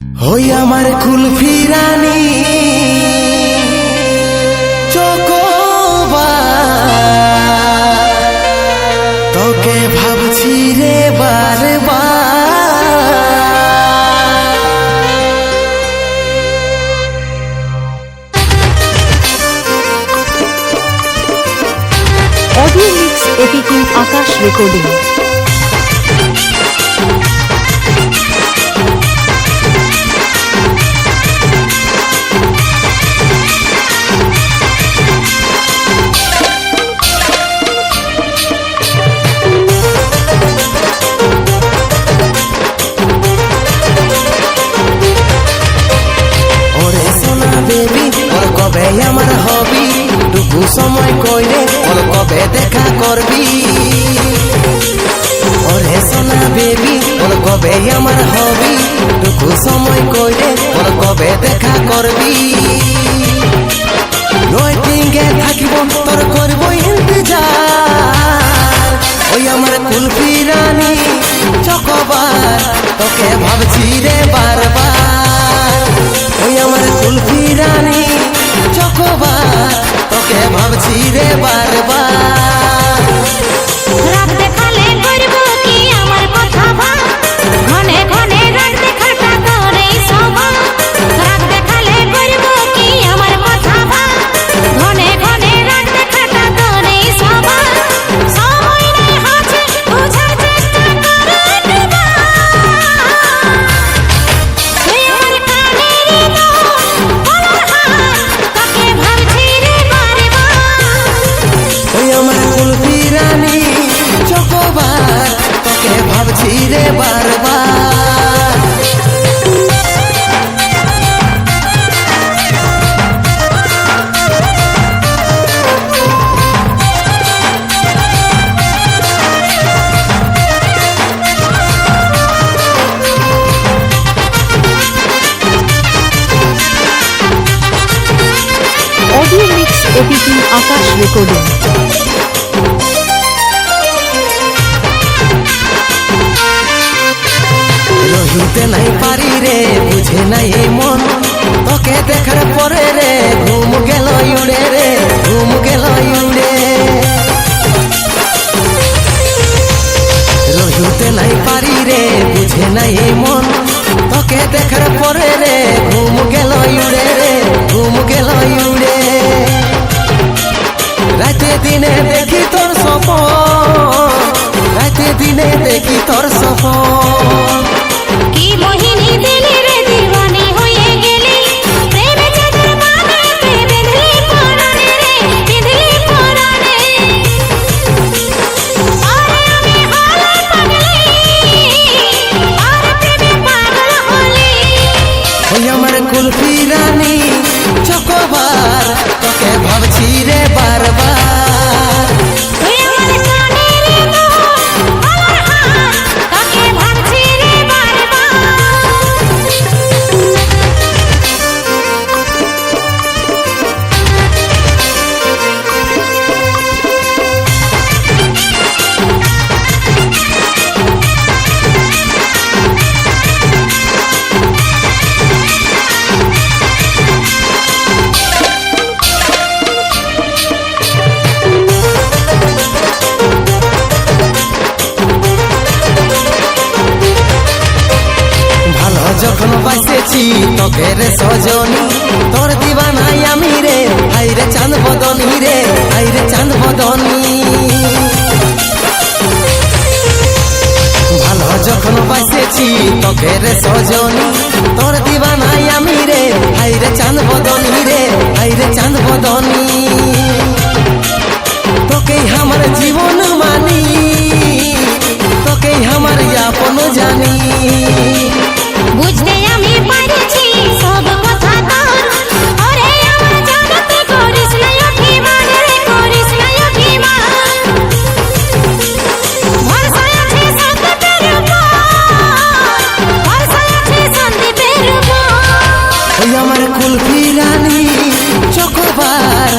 হই আমার কুলফি রানী চকোবার, তোকে ভাবছি রে বারবার। অডিও মিক্স এপিকিউ আকাশ রেকর্ডিং। আমার হবি টুকু সময় কইরে ওর কবে দেখা করবি, ওরে সোনা বেবি ওর কবে আমার হবি টুকু সময় কইরে ওর কবে দেখা করবি। ওয়েটিংয়ে থাকিব তোর করব ইন্তজার, ওই আমার কুলফি রানী চকোবার, তোকে ভাবছি রে বারবার। ওই আমার কুলফি রানী চকোবার, তোকে ভাবছি রে বারবার। রাত দেখালে করব কি আমার কথা ভাব, ঘনে ঘনে রাত দেখাটা তোরই স্বভাব। রাত দেখালে করব কি আমার কথা ভাব, ঘনে ঘনে রাত দেখাটা তোরই স্বভাব। সময় নাই হাতে বুঝার চেষ্টা কর একবার, তুই আমার কানেরই গলার হার, তোকে ভাবছি রে বারবার। ওই আমার কুলফি রানী চকোবার, তোকে ভাবছি রে বারবার। অডিও মিক্স এপিকিউ আকাশ রেকর্ডিং। রহিতে নাই পারি রে বুঝে নাই এই মন, তোকে দেখার পরে রে ঘুম গেল উড়ে রে, ঘুম গেল উড়ে। রহিতে নাই পারি রে বুঝে নাই এই মন, তোকে দেখার পরে রে ঘুম গেল উড়ে রে, ঘুম গেল উড়ে। রাতে দিনে দেখি তোর স্বপন, রাতে দিনে দেখি তোর স্বপন। কি মোহিনী দিলি রে দিওয়ানি হয়ে গেলি, প্রেমে চাদর বানাতে বেঁধলি পরাণে রে, বেঁধলি পরাণে। আরে আমি হলে পাগলি, আর প্রেমে পাগল হলি। ওই আমার কুলফি রানী চকোবার, তোকে ভাবছি রে বারবার। তুই আমার কানেরই গলার হার, তোকে ভাবছি রে বারবার। ভালো যখন বাসেছি তোকে রে সজনী, তোর দিবানাই আমি রে, হাই রে চাঁদ বদনী রে, হাই রে চাঁদ বদনী। ভালো যখন বাসেছি তোকে রে সজনী, তোর দিবানাই আমি রে, হাই রে চাঁদ বদনী রে, হাই রে চাঁদ বদনী। তোকেই আমার জীবন মানি, তোকেই আমার আপন জানি। বুঝতে আমি পারছি সব কথা তোর, ওরে আমার জানতে করিস না অভিমান রে, করিস না অভিমান। ভরসা আছে সন্দীপের উপর, ভরসা আছে সন্দীপের উপর। ওই আমার কুলফি রানী চকোবার,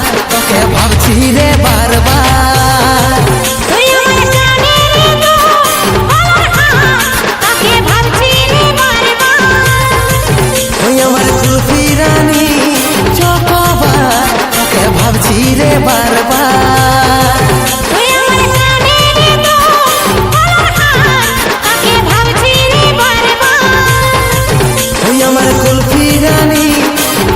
তুই আমার কুলফি রানী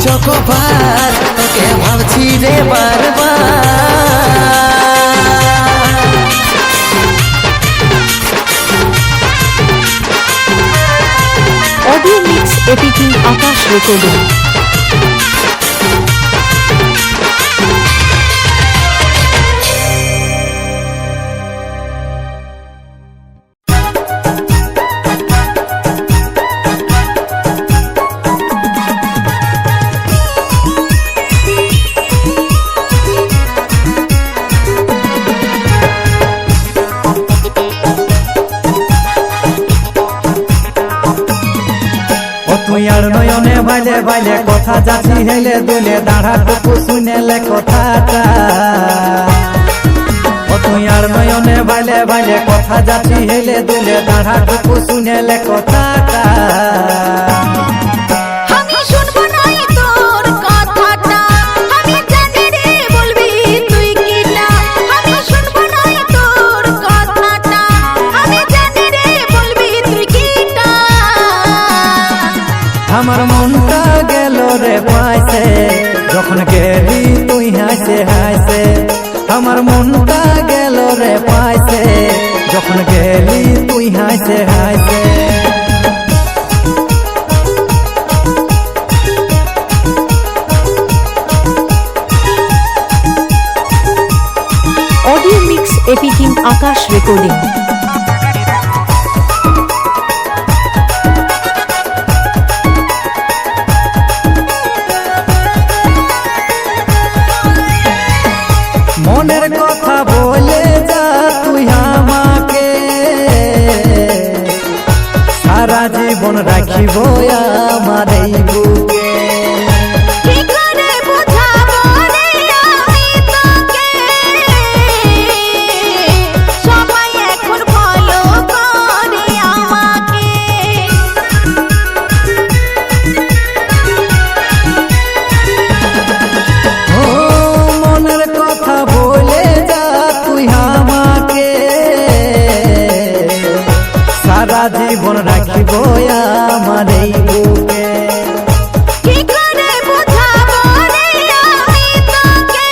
চকোবার, তোকে ভাবছি রে বারবার। অডিও মিক্স এপি কিং আকাশ রেকর্ডিং। তুই আর নয়নে ভাইলে ভাইলে কথা যাচ্ছি হেলে দুলে দাঁড়াটুকু শুনেলে কথাটা। ও তুই আর নয়নে ভাইলে ভাইলে কথা যাচ্ছি হেলে দুলে দাঁড়াটুকু শুনেলে কথাটা। আমি শুনবো না তোর কথাটা, আমি জানি রে বলবি তুই কিটা। আমি শুনবো না তোর কথাটা, আমি জানি রে বলবি তুই কিটা। আমার মনটা গেল রে পাইছে যখন গেলি তুই হাসে হাসে। আমার মনটা গেল রে পাইছে যখন গেলি তুই হাসে হাসে। অডিও মিক্স এপি কিং আকাশ রেকর্ডিং। মনের কথা বলে যা তুই আমাকে, সারা জীবন রাখিব আমার এই বুকে। কি করে বোঝাবো রে আমি তোকে, সবাই এখন ভালো করে আমাকে। ও মনের কথা বলে যা তুই আমাকে, সারা জীবন রাখিব আমার এই বুকে। কি করে বোঝাবো রে আমি তোকে,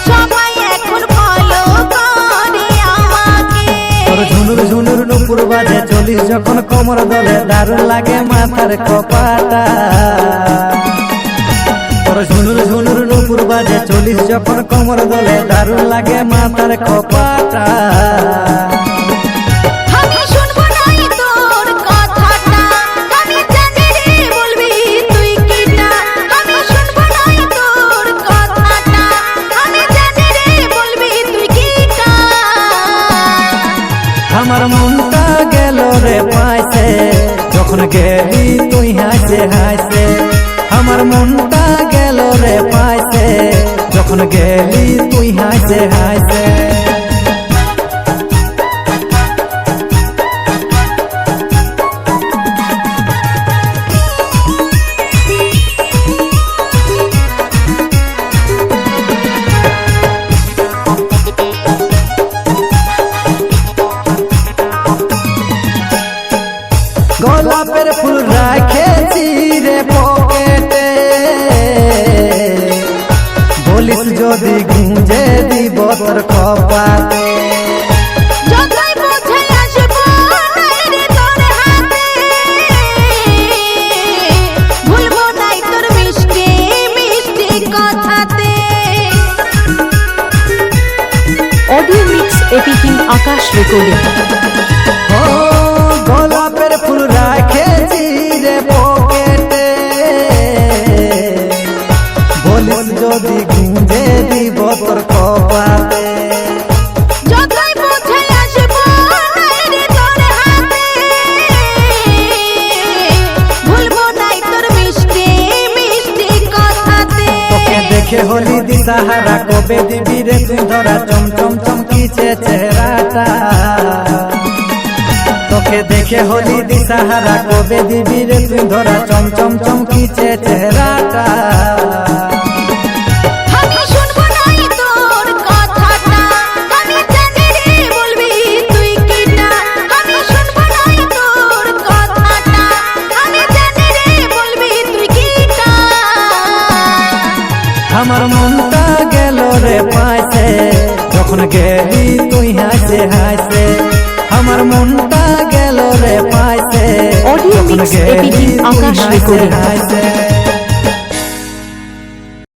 সবাই এখন ভালো করে আমাকে। তোর ঝুনুর ঝুনুর নুপুর বাজে চলিস যখন কোমর দলে, দারুণ লাগে মাথার কপাটা। তোর ঝুনুর ঝুনুর নুপুর বাজে চলিস যখন কোমর দলে, দারুণ লাগে মাথার কপাটা। আমি শুনবো না তোর কথাটা, আমি জানি রে বলবি তুই কিটা। আমি শুনবো না তোর কথাটা, আমি জানি রে বলবি তুই কিটা। আমার মনটা গেল রে পাইছে যখন গেলি তুই হাসে হাসে। আমার মনটা গেল রে পাইছে যখন গেলি তুই হাসে হাসে। গোলাপের ফুল রাখেছি রে পকেটে, বলিস যদি গুঁজে দিব তোর কপালে। যতই বুঝে আসবো নাই রে তোর হাতে, ভুলবো নাই তোর মিষ্টি মিষ্টি কথাতে। অডিও মিক্স এপি কিং আকাশ রেকর্ডিং। ও গোলাপের ফুল রাখেছি রে পকেটে, বলিস যদি গুঁজে দিব তোর কপালে। যতই বুঝে আসবো নাই রে তোর হাতে, ভুলবো নাই তোর মিষ্টি মিষ্টি কথাতে। তোকে দেখে হলি দিশাহারা, কবে দিবি রে তুই ধরা, চমচম চমকিছে চেহারাটা। তোকে দেখে হলি দিশাহারা, কবে দিবি রে তুই ধরা, চমচম চমকিছে চেহারাটা। আমি শুনবো না তোর কথাটা, আমি জানি রে বলবি তুই কিটা। আমি শুনবো না তোর কথাটা, যখন গেলি তুই হাসে হাসে আমার মনটা গেল রে পাইছে Audio যখন mix গেলি editing তুই আকাশ হাসে recording। হাসে